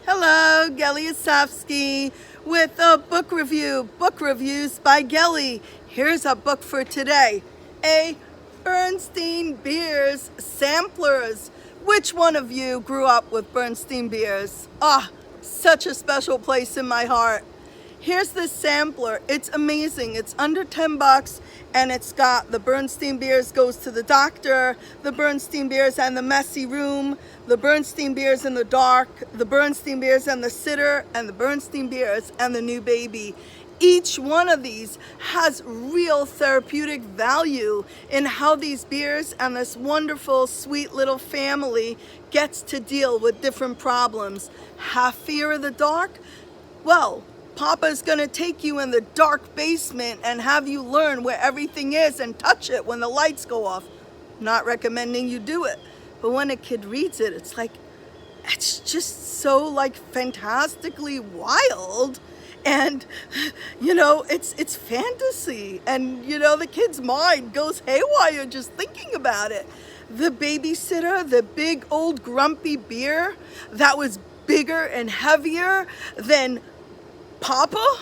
Hello, Gelly Asofsky with a book review. Book reviews by Gelly. Here's a book for today. A Bernstein Beers Samplers. Which one of you grew up with Bernstein beers? Such a special place in my heart. Here's the sampler. It's amazing. It's under $10 and it's got the Bernstein Beers Goes to the Doctor, the Bernstein Beers and the Messy Room, the Bernstein Beers in the Dark, the Bernstein Beers and the Sitter, and the Bernstein Beers and the New Baby. Each one of these has real therapeutic value in how these beers and this wonderful, sweet little family gets to deal with different problems. Have fear of the dark? Well, Papa's gonna take you in the dark basement and have you learn where everything is and touch it when the lights go off. Not recommending you do it, but when a kid reads it, it's just so like fantastically wild. And it's fantasy, and the kid's mind goes haywire just thinking about it. The babysitter, the big old grumpy beer that was bigger and heavier than Papa,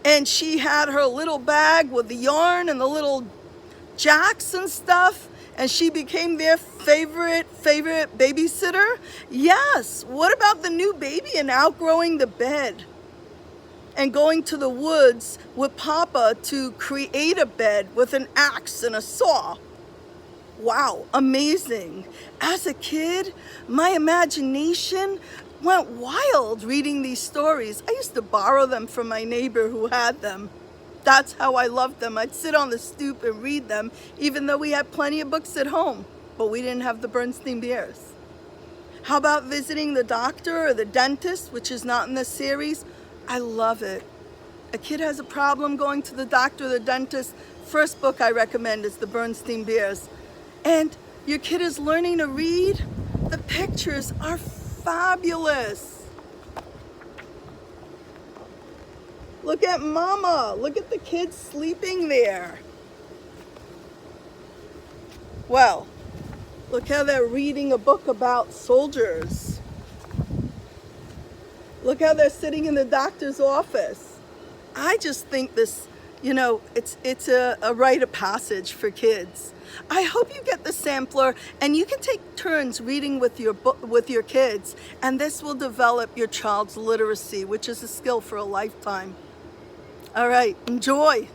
and she had her little bag with the yarn and the little jacks and stuff, and she became their favorite babysitter. Yes, what about the new baby and outgrowing the bed and going to the woods with Papa to create a bed with an axe and a saw? Wow, amazing. As a kid, my imagination went wild reading these stories. I used to borrow them from my neighbor who had them. That's how I loved them. I'd sit on the stoop and read them, even though we had plenty of books at home, but we didn't have the Bernstein Beers. How about visiting the doctor or the dentist, which is not in this series? I love it. A kid has a problem going to the doctor or the dentist, first book I recommend is the Bernstein Beers. And your kid is learning to read, the pictures are fabulous. Look at Mama. Look at the kids sleeping there. Well, look how they're reading a book about soldiers. Look how they're sitting in the doctor's office. I just think this, it's a rite of passage for kids. I hope you get the sampler and you can take turns reading with your kids, and this will develop your child's literacy, which is a skill for a lifetime. All right, enjoy.